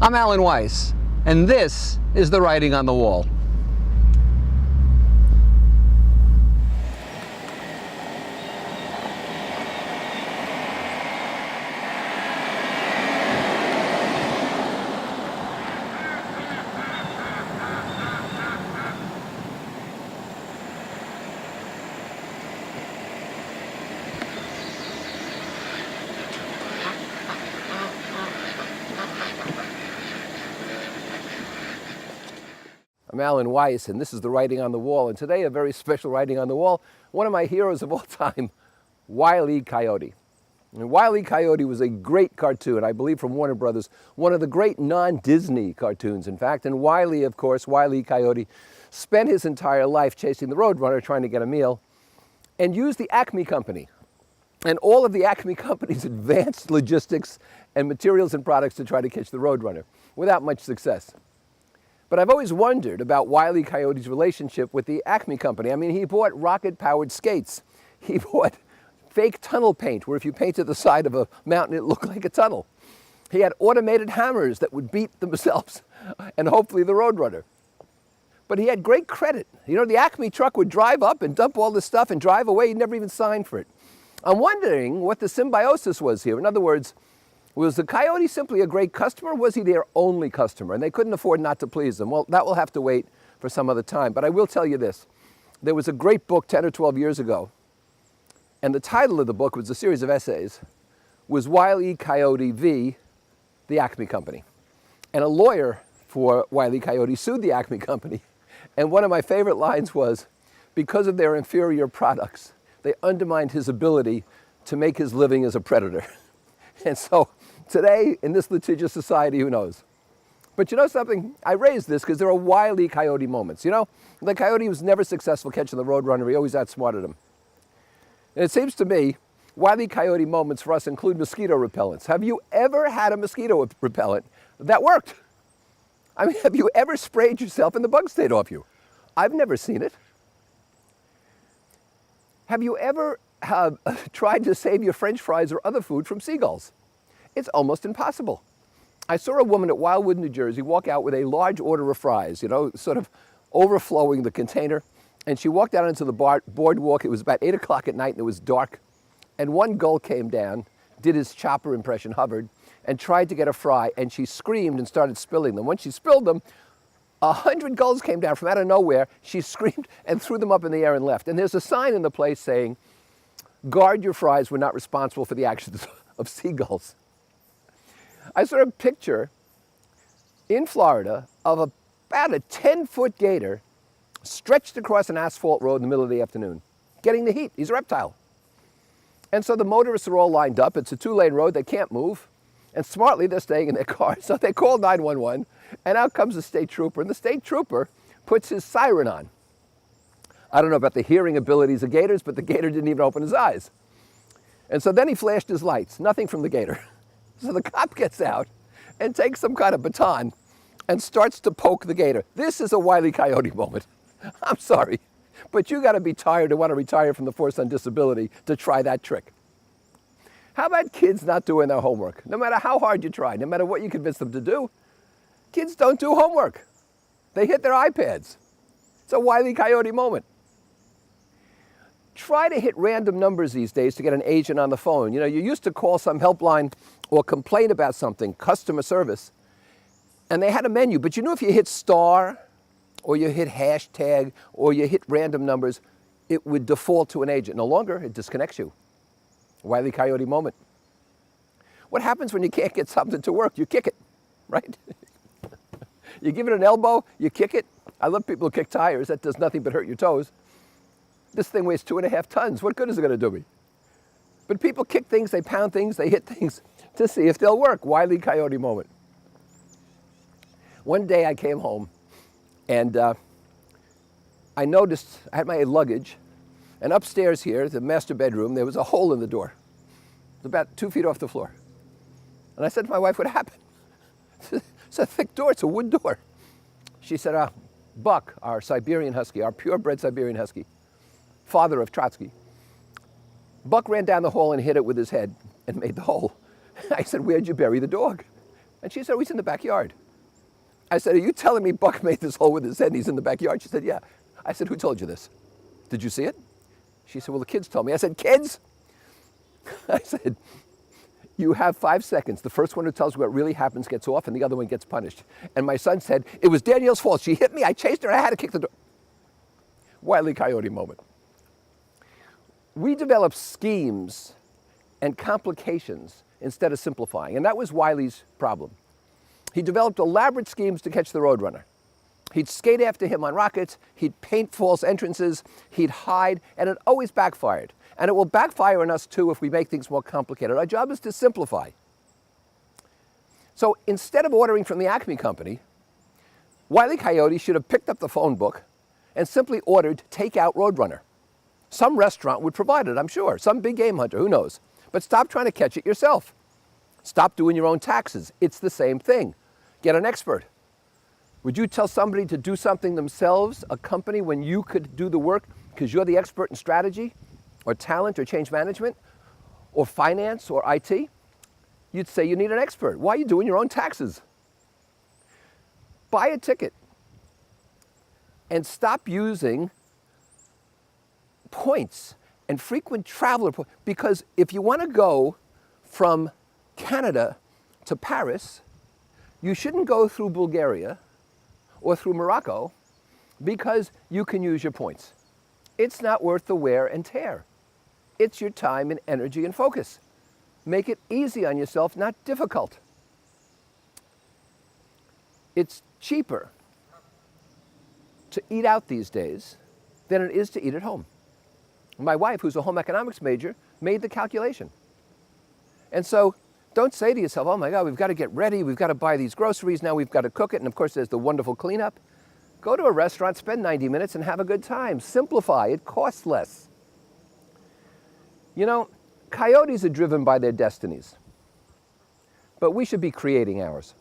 I'm Alan Weiss, and this is The Writing on the Wall. I'm Alan Weiss, and this is The Writing on the Wall. And today, a very special writing on the wall. One of my heroes of all time, Wile Coyote. And Wile Coyote was a great cartoon, I believe from Warner Brothers, one of the great non-Disney cartoons, in fact. And Wile, of course, Wile Coyote, spent his entire life chasing the Roadrunner, trying to get a meal, and used the Acme Company and all of the Acme Company's advanced logistics and materials and products to try to catch the Roadrunner, without much success. But I've always wondered about Wile Coyote's relationship with the Acme Company. I mean, he bought rocket-powered skates. He bought fake tunnel paint, where if you painted the side of a mountain, it looked like a tunnel. He had automated hammers that would beat themselves and hopefully the Roadrunner. But he had great credit. You know, the Acme truck would drive up and dump all this stuff and drive away. He'd never even signed for it. I'm wondering what the symbiosis was here. In other words, was the Coyote simply a great customer, or was he their only customer? And they couldn't afford not to please them. Well, that will have to wait for some other time. But I will tell you this. There was a great book 10 or 12 years ago, and the title of the book was a series of essays, was Wile Coyote v. the Acme Company. And a lawyer for Wile Coyote sued the Acme Company. And one of my favorite lines was, because of their inferior products, they undermined his ability to make his living as a predator. And so today, in this litigious society, who knows? But you know something? I raised this because there are Wile Coyote moments. You know, the Coyote was never successful catching the Roadrunner. He always outsmarted him. And it seems to me, Wile Coyote moments for us include mosquito repellents. Have you ever had a mosquito repellent that worked? I mean, have you ever sprayed yourself and the bug stayed off you? I've never seen it. Have you ever tried to save your French fries or other food from seagulls? It's almost impossible. I saw a woman at Wildwood, New Jersey, walk out with a large order of fries, you know, sort of overflowing the container. And she walked out into the boardwalk. It was about 8 o'clock at night and it was dark. And one gull came down, did his chopper impression, hovered, and tried to get a fry. And she screamed and started spilling them. When she spilled them, 100 gulls came down from out of nowhere. She screamed and threw them up in the air and left. And there's a sign in the place saying, guard your fries, we're not responsible for the actions of seagulls. I saw a picture in Florida of about a 10-foot gator stretched across an asphalt road in the middle of the afternoon, getting the heat. He's a reptile. And so the motorists are all lined up. It's a 2-lane road. They can't move. And smartly, they're staying in their cars. So they call 911, and out comes the state trooper. And the state trooper puts his siren on. I don't know about the hearing abilities of gators, but the gator didn't even open his eyes. And so then he flashed his lights. Nothing from the gator. So the cop gets out and takes some kind of baton and starts to poke the gator. This is a Wile Coyote moment. I'm sorry, but you got to be tired and want to retire from the force on disability to try that trick. How about kids not doing their homework? No matter how hard you try, no matter what you convince them to do, kids don't do homework. They hit their iPads. It's a Wile Coyote moment. Try to hit random numbers these days to get an agent on the phone. You know, you used to call some helpline or complain about something, customer service, and they had a menu. But you knew if you hit star, or you hit hashtag, or you hit random numbers, it would default to an agent. No longer, it disconnects you. Wile Coyote moment. What happens when you can't get something to work? You kick it, right? You give it an elbow, you kick it. I love people who kick tires. That does nothing but hurt your toes. This thing weighs 2.5 tons. What good is it going to do me? But people kick things, they pound things, they hit things to see if they'll work. Wile Coyote moment. One day I came home and I noticed I had my luggage, and upstairs here, the master bedroom, there was a hole in the door. It was about 2 feet off the floor. And I said to my wife, what happened? It's a thick door, it's a wood door. She said, Buck, our Siberian Husky, our purebred Siberian Husky, father of Trotsky, Buck ran down the hall and hit it with his head and made the hole. I said, where'd you bury the dog? And she said, oh, he's in the backyard. I said, are you telling me Buck made this hole with his head and he's in the backyard? She said, yeah. I said, who told you this? Did you see it? She said, well, the kids told me. I said, kids? I said, you have 5 seconds. The first one who tells you what really happens gets off and the other one gets punished. And my son said, it was Danielle's fault. She hit me, I chased her, I had to kick the door. Wile E. Coyote moment. We develop schemes and complications instead of simplifying. And that was Wile's problem. He developed elaborate schemes to catch the Roadrunner. He'd skate after him on rockets, he'd paint false entrances, he'd hide, and it always backfired. And it will backfire on us too if we make things more complicated. Our job is to simplify. So instead of ordering from the Acme Company, Wile E. Coyote should have picked up the phone book and simply ordered takeout Roadrunner. Some restaurant would provide it, I'm sure. Some big game hunter, who knows? But stop trying to catch it yourself. Stop doing your own taxes. It's the same thing. Get an expert. Would you tell somebody to do something themselves, a company, when you could do the work because you're the expert in strategy or talent or change management or finance or IT? You'd say you need an expert. Why are you doing your own taxes? Buy a ticket and stop using points and frequent traveler points, because if you want to go from Canada to Paris, you shouldn't go through Bulgaria or through Morocco because you can use your points. It's not worth the wear and tear. It's your time and energy and focus. Make it easy on yourself, not difficult. It's cheaper to eat out these days than it is to eat at home. My wife, who's a home economics major, made the calculation. And so don't say to yourself, oh my God, we've got to get ready, we've got to buy these groceries, now we've got to cook it, and of course there's the wonderful cleanup. Go to a restaurant, spend 90 minutes and have a good time. Simplify, it costs less. You know, coyotes are driven by their destinies, but we should be creating ours.